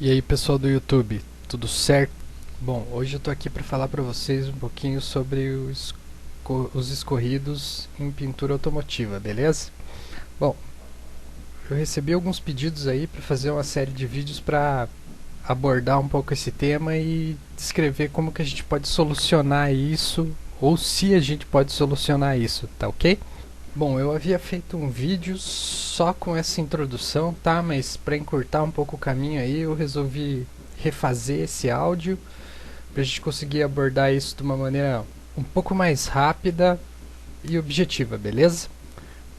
E aí, pessoal do YouTube, tudo certo? Bom, hoje eu tô aqui para falar para vocês um pouquinho sobre os escorridos em pintura automotiva, beleza? Bom, eu recebi alguns pedidos aí para fazer uma série de vídeos para abordar um pouco esse tema e descrever como que a gente pode solucionar isso ou se a gente pode solucionar isso, tá ok? Bom, eu havia feito um vídeo só com essa introdução, tá? Mas para encurtar um pouco o caminho aí, eu resolvi refazer esse áudio para a gente conseguir abordar isso de uma maneira um pouco mais rápida e objetiva, beleza?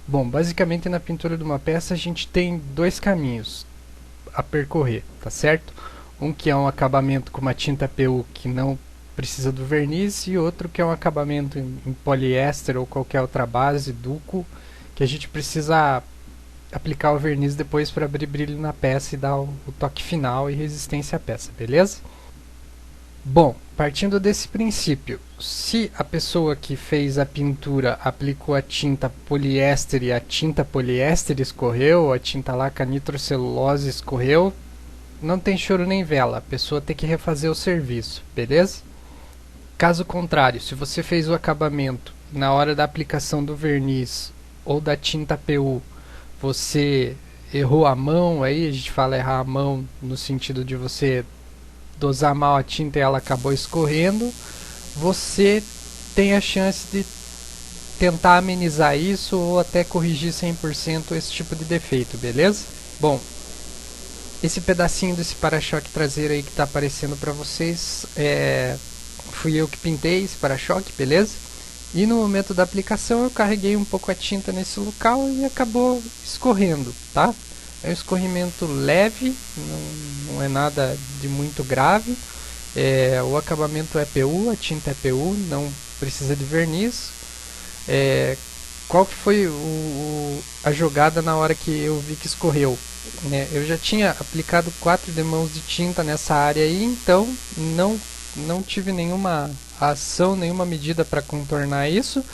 Bom, basicamente na pintura de uma peça a gente tem dois caminhos a percorrer, tá certo? Um que é um acabamento com uma tinta PU que não precisa do verniz e outro que é um acabamento em poliéster ou qualquer outra base, duco, que a gente precisa aplicar o verniz depois para abrir brilho na peça e dar o toque final e resistência à peça, beleza? Bom, partindo desse princípio, se a pessoa que fez a pintura aplicou a tinta poliéster e a tinta poliéster escorreu, a tinta laca nitrocelulose escorreu, não tem choro nem vela, a pessoa tem que refazer o serviço, beleza? Caso contrário, se você fez o acabamento na hora da aplicação do verniz ou da tinta PU, você errou a mão, aí a gente fala errar a mão no sentido de você dosar mal a tinta e ela acabou escorrendo, você tem a chance de tentar amenizar isso ou até corrigir 100% esse tipo de defeito, beleza? Bom, esse pedacinho desse para-choque traseiro aí que está aparecendo para vocês, fui eu que pintei esse para-choque, beleza? E no momento da aplicação eu carreguei um pouco a tinta nesse local e acabou escorrendo, tá? É um escorrimento leve, não é nada de muito grave. O acabamento é PU, a tinta é PU, não precisa de verniz. Qual que foi a jogada na hora que eu vi que escorreu? Eu já tinha aplicado 4 demãos de tinta nessa área aí, então não tive nenhuma ação, nenhuma medida para contornar isso.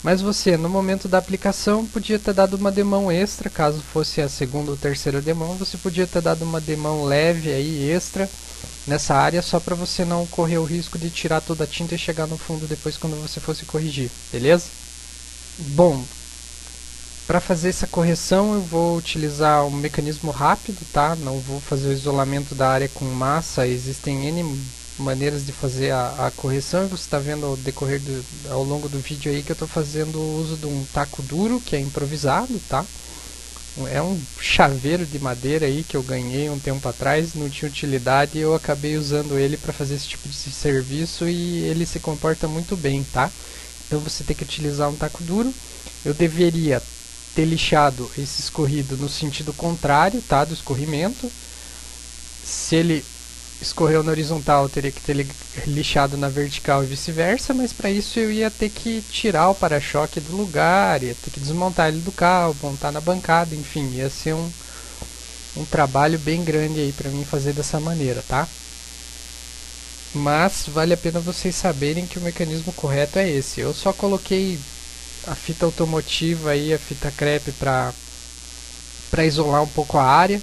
Mas você, no momento da aplicação, podia ter dado uma demão extra, caso fosse a segunda ou terceira demão, você podia ter dado uma demão leve aí, extra, nessa área, só para você não correr o risco de tirar toda a tinta e chegar no fundo depois quando você fosse corrigir, beleza? Bom, para fazer essa correção eu vou utilizar um mecanismo rápido, tá? Não vou fazer o isolamento da área com massa, existem N maneiras de fazer a correção, você está vendo ao longo do vídeo aí que eu estou fazendo o uso de um taco duro, que é improvisado, tá? É um chaveiro de madeira aí que eu ganhei um tempo atrás, não tinha utilidade e eu acabei usando ele para fazer esse tipo de serviço e ele se comporta muito bem, tá? Então você tem que utilizar um taco duro. Eu deveria ter lixado esse escorrido no sentido contrário, tá, do escorrimento. Se ele escorreu na horizontal, eu teria que ter lixado na vertical e vice-versa, mas para isso eu ia ter que tirar o para-choque do lugar, ia ter que desmontar ele do carro, montar na bancada, enfim, ia ser um trabalho bem grande aí para mim fazer dessa maneira, tá? Mas vale a pena vocês saberem que o mecanismo correto é esse. Eu só coloquei a fita automotiva aí, a fita crepe para isolar um pouco a área,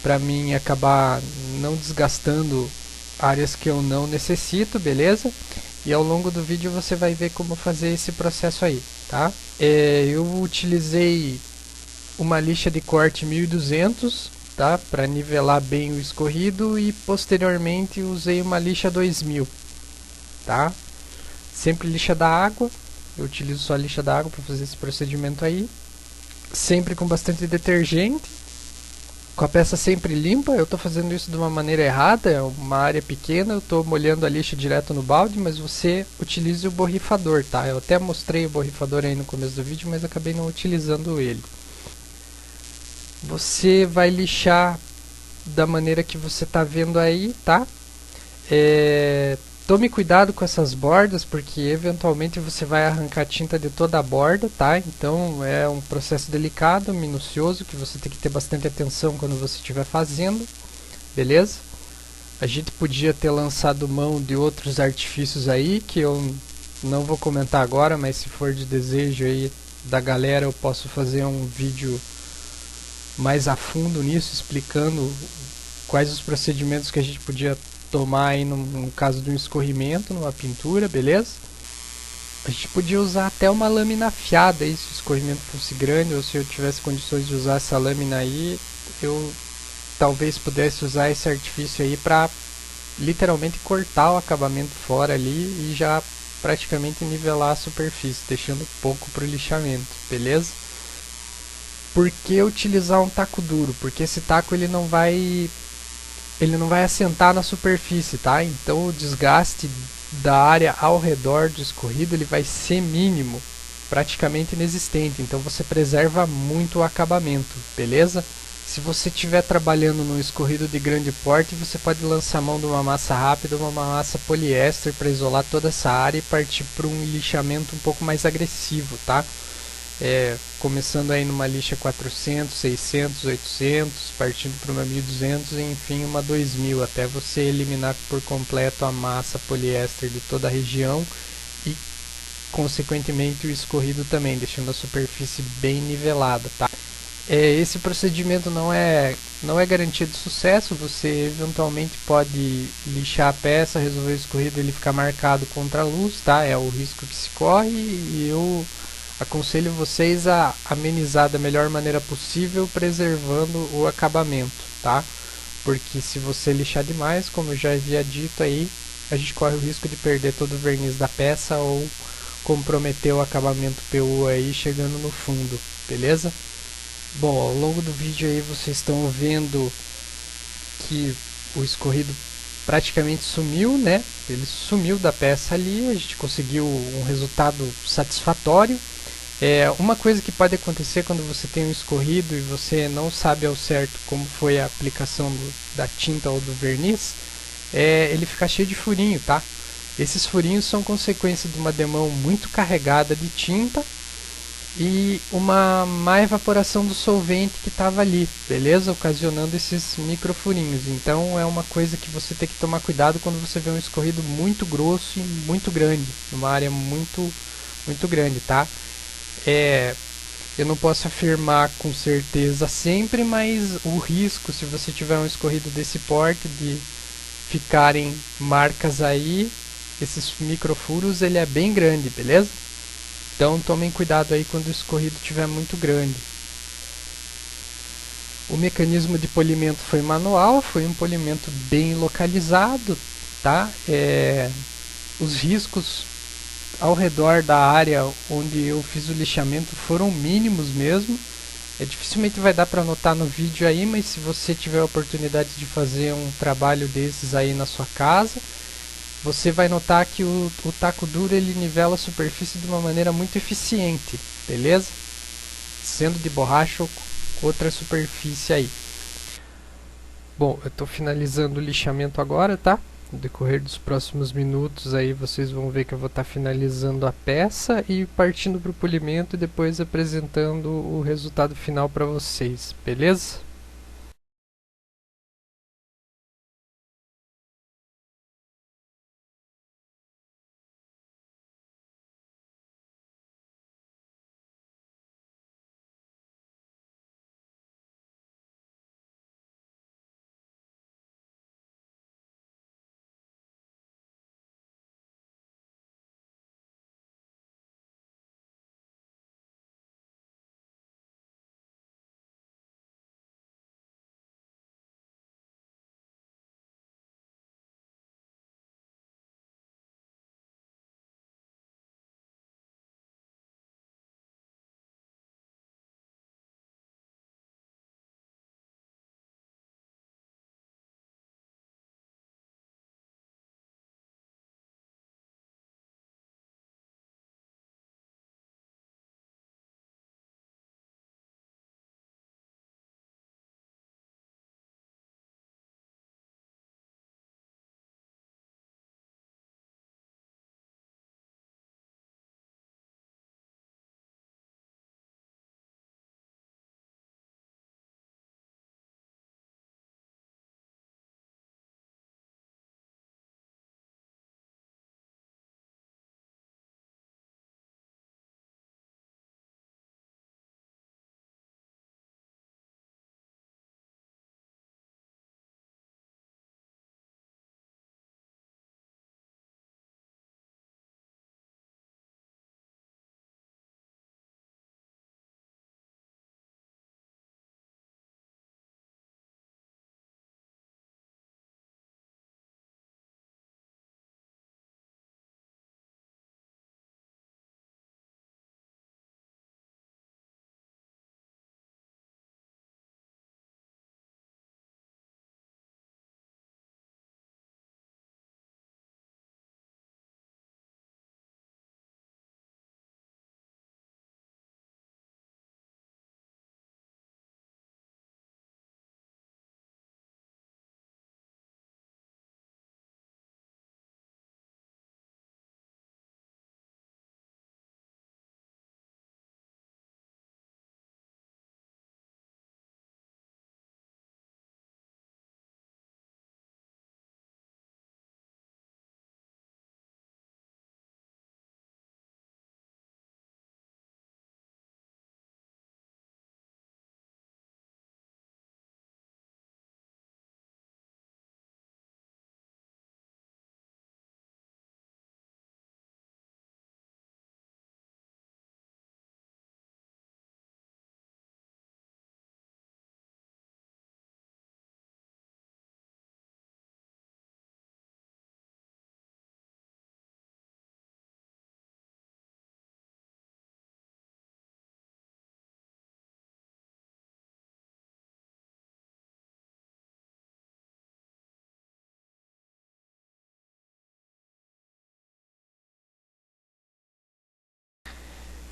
para mim acabar não desgastando áreas que eu não necessito, beleza? E ao longo do vídeo você vai ver como fazer esse processo aí, tá? Eu utilizei uma lixa de corte 1200, tá? Para nivelar bem o escorrido e posteriormente usei uma lixa 2000, tá? Sempre lixa da água, eu utilizo só a lixa da água para fazer esse procedimento aí. Sempre com bastante detergente, com a peça sempre limpa. Eu estou fazendo isso de uma maneira errada, é uma área pequena, eu estou molhando a lixa direto no balde, mas você utilize o borrifador, tá? Eu até mostrei o borrifador aí no começo do vídeo, mas acabei não utilizando ele. Você vai lixar da maneira que você está vendo aí, tá? Tome cuidado com essas bordas, porque eventualmente você vai arrancar tinta de toda a borda, tá? Então é um processo delicado, minucioso, que você tem que ter bastante atenção quando você estiver fazendo, beleza? A gente podia ter lançado mão de outros artifícios aí, que eu não vou comentar agora, mas se for de desejo aí da galera, eu posso fazer um vídeo mais a fundo nisso, explicando quais os procedimentos que a gente podia tomar aí no caso de um escorrimento numa pintura, beleza? A gente podia usar até uma lâmina afiada aí, se o escorrimento fosse grande, ou se eu tivesse condições de usar essa lâmina aí, eu talvez pudesse usar esse artifício aí para literalmente cortar o acabamento fora ali e já praticamente nivelar a superfície, deixando pouco para o lixamento, beleza? Por que utilizar um taco duro? Porque esse taco ele não vai assentar na superfície, tá? Então o desgaste da área ao redor do escorrido ele vai ser mínimo, praticamente inexistente. Então você preserva muito o acabamento, beleza? Se você estiver trabalhando num escorrido de grande porte, você pode lançar mão de uma massa rápida, uma massa poliéster para isolar toda essa área e partir para um lixamento um pouco mais agressivo, tá? Começando aí numa lixa 400, 600, 800, partindo para uma 1200 e enfim uma 2000, até você eliminar por completo a massa poliéster de toda a região e consequentemente o escorrido também, deixando a superfície bem nivelada, tá? Esse procedimento não é garantia de sucesso, você eventualmente pode lixar a peça, resolver o escorrido ele ficar marcado contra a luz, tá? É o risco que se corre e eu aconselho vocês a amenizar da melhor maneira possível, preservando o acabamento, tá? Porque se você lixar demais, como eu já havia dito aí, a gente corre o risco de perder todo o verniz da peça ou comprometer o acabamento PU aí chegando no fundo, beleza? Bom, ao longo do vídeo aí vocês estão vendo que o escorrido praticamente sumiu, né? Ele sumiu da peça ali, a gente conseguiu um resultado satisfatório. Uma coisa que pode acontecer quando você tem um escorrido e você não sabe ao certo como foi a aplicação da tinta ou do verniz, ele ficar cheio de furinho, tá? Esses furinhos são consequência de uma demão muito carregada de tinta e uma má evaporação do solvente que estava ali, beleza? Ocasionando esses microfurinhos. Então é uma coisa que você tem que tomar cuidado quando você vê um escorrido muito grosso e muito grande, numa área muito, muito grande, tá? Eu não posso afirmar com certeza sempre, mas o risco, se você tiver um escorrido desse porte, de ficarem marcas aí, esses microfuros, ele é bem grande, beleza? Então tomem cuidado aí quando o escorrido estiver muito grande. O mecanismo de polimento foi manual, foi um polimento bem localizado, tá? Os riscos ao redor da área onde eu fiz o lixamento foram mínimos mesmo. Dificilmente vai dar para notar no vídeo aí, mas se você tiver a oportunidade de fazer um trabalho desses aí na sua casa, você vai notar que o taco duro ele nivela a superfície de uma maneira muito eficiente, beleza? Sendo de borracha ou outra superfície aí. Bom, eu estou finalizando o lixamento agora, tá? No decorrer dos próximos minutos aí vocês vão ver que eu vou estar finalizando a peça e partindo para o polimento e depois apresentando o resultado final para vocês, beleza?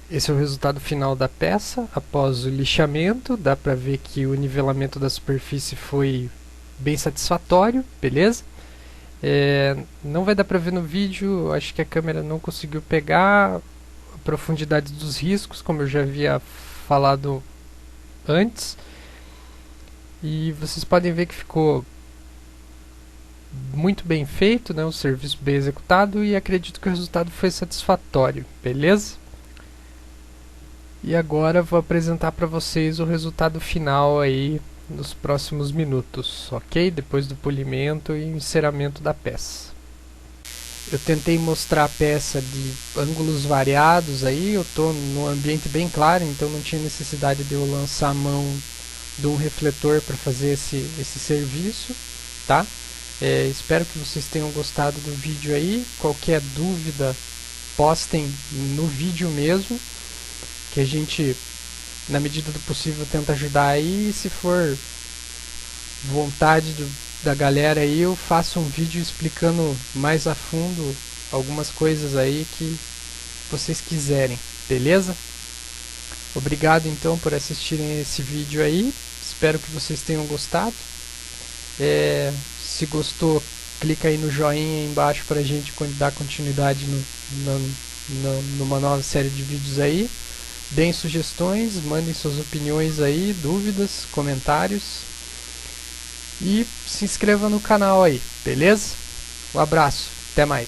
Esse é o resultado final da peça após o lixamento. Dá para ver que o nivelamento da superfície foi bem satisfatório, beleza? Não vai dar para ver no vídeo, acho que a câmera não conseguiu pegar a profundidade dos riscos, como eu já havia falado antes. E vocês podem ver que ficou muito bem feito, né? Um serviço bem executado, e acredito que o resultado foi satisfatório, beleza? E agora vou apresentar para vocês o resultado final aí nos próximos minutos, ok? Depois do polimento e enceramento da peça. Eu tentei mostrar a peça de ângulos variados aí, eu estou num ambiente bem claro, então não tinha necessidade de eu lançar a mão de um refletor para fazer esse serviço, tá? Espero que vocês tenham gostado do vídeo aí. Qualquer dúvida, postem no vídeo mesmo, que a gente, na medida do possível, tenta ajudar aí. E se for vontade da galera aí, eu faço um vídeo explicando mais a fundo algumas coisas aí que vocês quiserem, beleza? Obrigado então por assistirem esse vídeo aí, espero que vocês tenham gostado. Se gostou, clica aí no joinha aí embaixo pra gente dar continuidade numa nova série de vídeos aí. Deem sugestões, mandem suas opiniões aí, dúvidas, comentários. E se inscreva no canal aí, beleza? Um abraço, até mais.